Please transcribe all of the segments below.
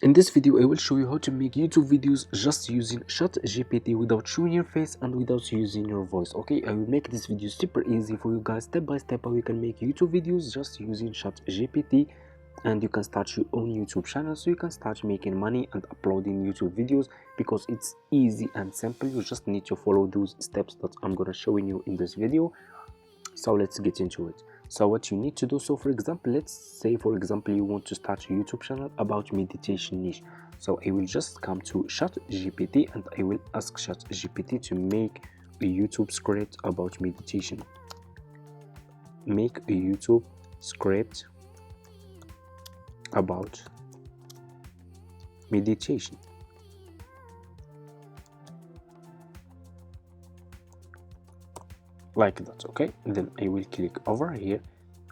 In this video, I will show you how to make YouTube videos just using ChatGPT without showing your face and without using your voice. Okay, I will make this video super easy for you guys, step by step, how you can make YouTube videos just using ChatGPT, and you can start your own YouTube channel so you can start making money and uploading YouTube videos because it's easy and simple. You just need to follow those steps that I'm gonna showing you in this video. So let's get into it. So what you need to do, so for example, let's say for example you want to start a YouTube channel about meditation niche. So I will just come to ChatGPT and I will ask ChatGPT to make a YouTube script about meditation. Make a YouTube script about meditation. Like that. Okay, then I will click over here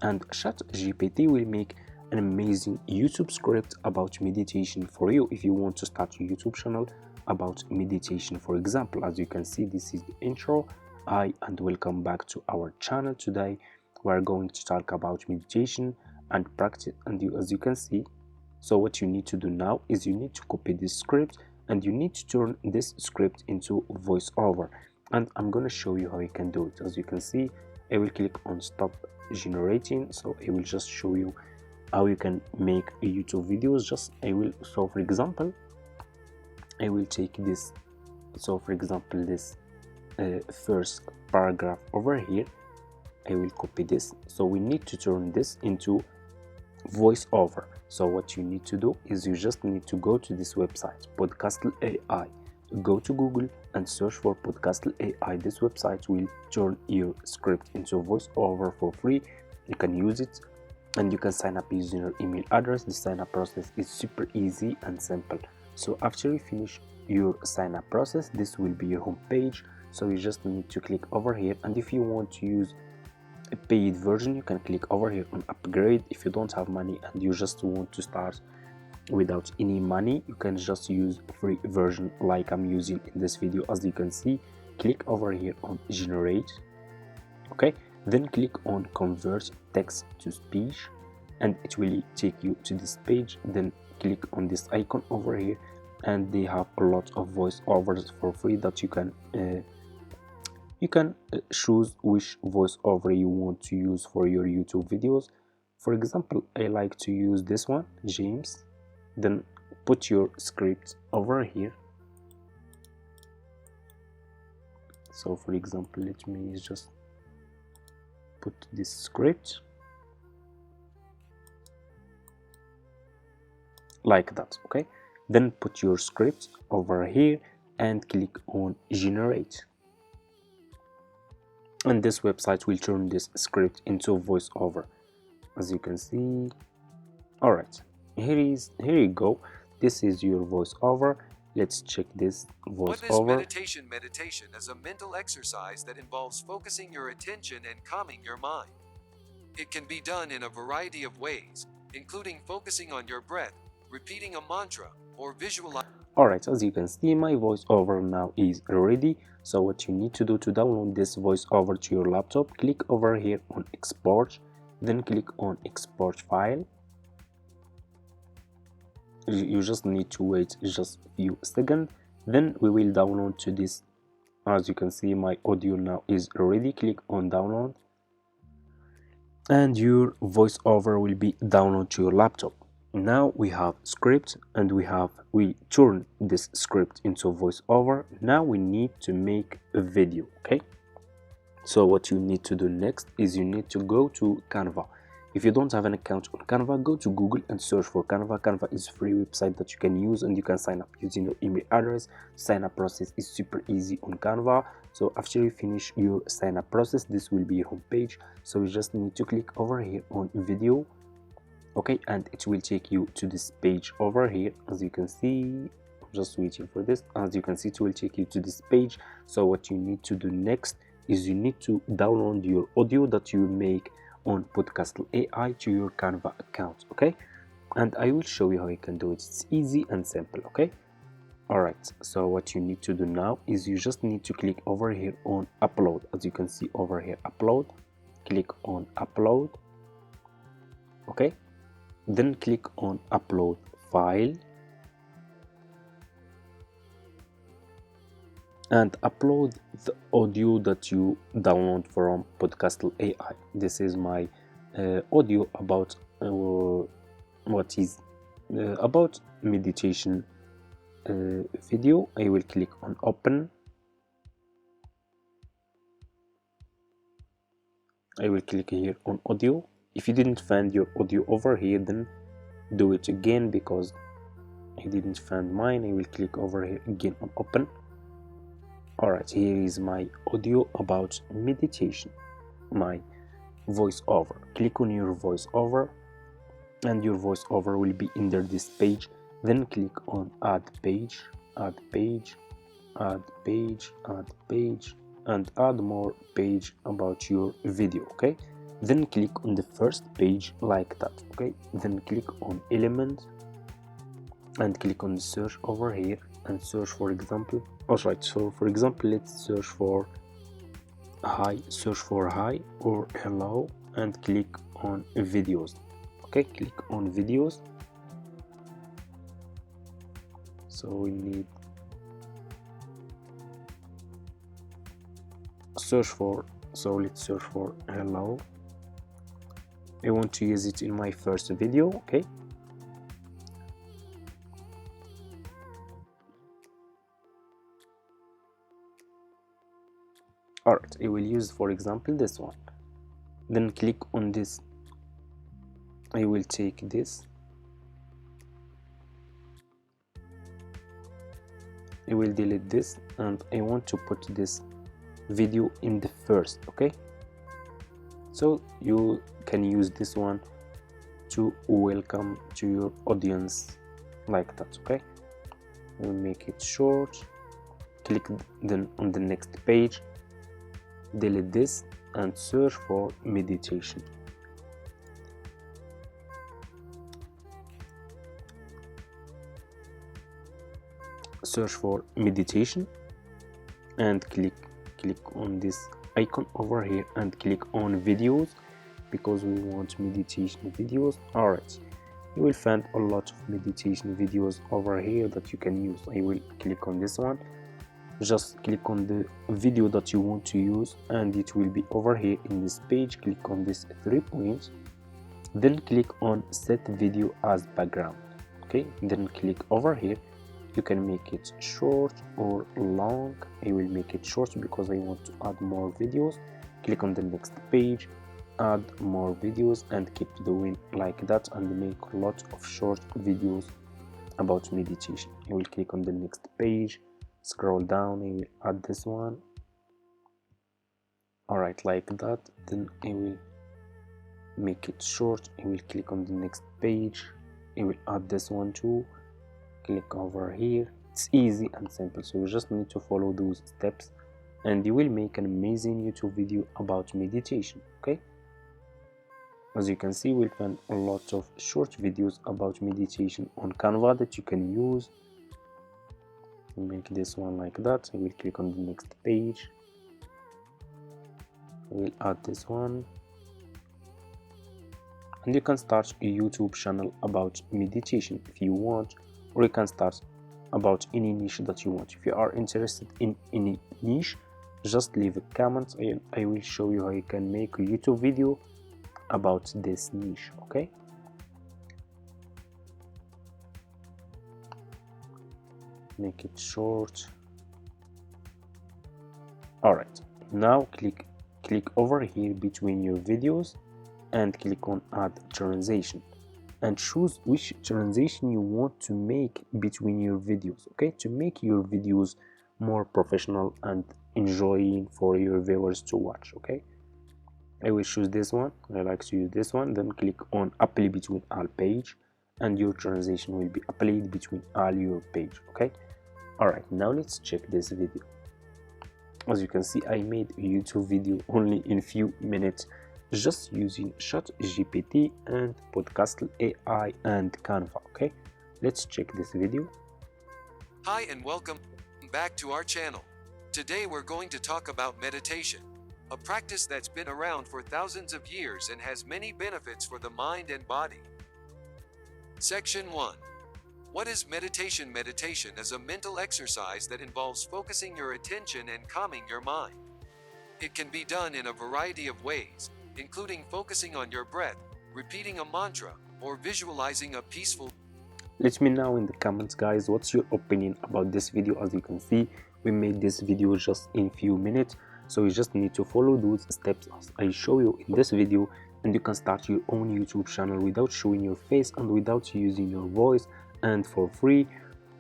and ChatGPT will make an amazing YouTube script about meditation for you if you want to start a YouTube channel about meditation. For example, as you can see, this is the intro. Hi and welcome back to our channel. Today we are going to talk about meditation and practice, and as you can see, so what you need to do now is you need to copy this script and you need to turn this script into voiceover, and I'm going to show you how you can do it. As you can see, I will click on stop generating, so I will just show you how you can make a YouTube videos. So for example, I will take this, so for example this first paragraph over here, I will copy this, so we need to turn this into voiceover. So what you need to do is you just need to go to this website, Podcastle AI. Go to Google and search for Podcastle AI. This website will turn your script into voiceover for free. You can use it and you can sign up using your email address. The sign up process is super easy and simple. So after you finish your sign up process, this will be your home page. So you just need to click over here, and if you want to use a paid version, you can click over here on upgrade. If you don't have money and you just want to start without any money, you can just use free version like I'm using in this video. As you can see, click over here on generate. Okay, then click on convert text to speech and it will take you to this page. Then click on this icon over here and they have a lot of voiceovers for free that you can choose which voiceover you want to use for your YouTube videos. For example, I like to use this one, James. Then put your script over here. So for example, let me just put this script like that. Okay, then put your script over here and click on generate, and this website will turn this script into voiceover, as you can see. All right, here you go. This is your voiceover. Let's check this voiceover. What is meditation is a mental exercise that involves focusing your attention and calming your mind. It can be done in a variety of ways, including focusing on your breath, repeating a mantra, or visualizing. Alright, as you can see, my voiceover now is ready. So what you need to do to download this voiceover to your laptop, click over here on export, then click on export file. You just need to wait just a few seconds, then we will download to this. As you can see, my audio now is ready. Click on download and your voiceover will be downloaded to your laptop. Now we have script and we turn this script into voiceover. Now we need to make a video. Okay, so what you need to do next is you need to go to Canva. If you don't have an account on Canva, go to Google and search for Canva. Canva is a free website that you can use and you can sign up using your email address. Sign up process is super easy on Canva. So after you finish your sign up process, this will be your home page. So you just need to click over here on video. Okay, and it will take you to this page over here. As you can see, I'm just waiting for this. As you can see, it will take you to this page. So what you need to do next is you need to download your audio that you make on Podcastle AI to your Canva account. Okay, and I will show you how you can do it. It's easy and simple. Okay, all right, so what you need to do now is you just need to click over here on upload. As you can see over here, upload. Click on upload. Okay, then click on upload file. and upload the audio that you download from Podcast AI. This is my audio about what is about meditation video. I will click on open. I will click here on audio. If you didn't find your audio over here, then do it again, because I didn't find mine. I will click over here again on open. Alright, here is my audio about meditation, my voiceover. Click on your voiceover, and your voiceover will be under this page. Then click on add page, add page, add page, add page, and add more page about your video. Okay, then click on the first page like that. Okay, then click on element and click on the search over here and search, for example. Alright, so for example, let's search for hi, or hello, and click on videos. Okay, click on videos. So we need search for, so let's search for hello. I want to use it in my first video. Okay, alright, I will use, for example, this one. Then click on this. I will take this. I will delete this, and I want to put this video in the first. Okay, so you can use this one to welcome to your audience like that. Okay, we'll make it short. Click then on the next page, delete this, and search for meditation. Search for meditation and click on this icon over here and click on videos, because we want meditation videos. Alright, you will find a lot of meditation videos over here that you can use. I will click on this one. Just click on the video that you want to use, and it will be over here in this page. Click on this 3 points, then click on set video as background. Okay, then click over here. You can make it short or long. I will make it short because I want to add more videos. Click on the next page, add more videos, and keep doing like that, and make a lot of short videos about meditation. I will click on the next page, scroll down, I will add this one. Alright, like that. Then I will make it short. I will click on the next page. I will add this one too. Click over here. It's easy and simple, so you just need to follow those steps and you will make an amazing YouTube video about meditation. Okay, as you can see, we'll find a lot of short videos about meditation on Canva that you can use. Make this one like that. I will click on the next page. I will add this one, and you can start a YouTube channel about meditation if you want, or you can start about any niche that you want. If you are interested in any niche, just leave a comment and I will show you how you can make a YouTube video about this niche. Okay, make it short. Alright, now click over here between your videos and click on add transition and choose which transition you want to make between your videos. Okay, to make your videos more professional and enjoying for your viewers to watch. Okay, I will choose this one. I like to use this one. Then click on apply between all page, and your transition will be applied between all your page. Okay, alright, now let's check this video. As you can see, I made a YouTube video only in few minutes, just using ChatGPT and Podcast AI and Canva. Okay, let's check this video. Hi and welcome back to our channel. Today we're going to talk about meditation, a practice that's been around for thousands of years and has many benefits for the mind and body. Section 1. What is meditation? Meditation is a mental exercise that involves focusing your attention and calming your mind. It can be done in a variety of ways, including focusing on your breath, repeating a mantra, or visualizing a peaceful. Let me know in the comments, guys, what's your opinion about this video. As you can see, we made this video just in few minutes, so you just need to follow those steps as I show you in this video, and you can start your own YouTube channel without showing your face and without using your voice, and for free.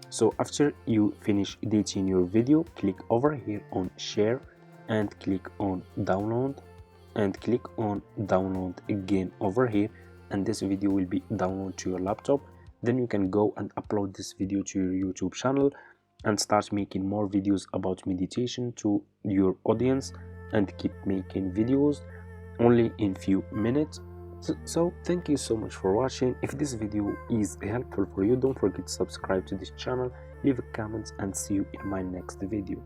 So after you finish editing your video, click over here on share and click on download, and click on download again over here, and this video will be downloaded to your laptop. Then you can go and upload this video to your YouTube channel and start making more videos about meditation to your audience, and keep making videos only in few minutes. So thank you so much for watching. If this video is helpful for you, don't forget to subscribe to this channel, leave a comment, and see you in my next video.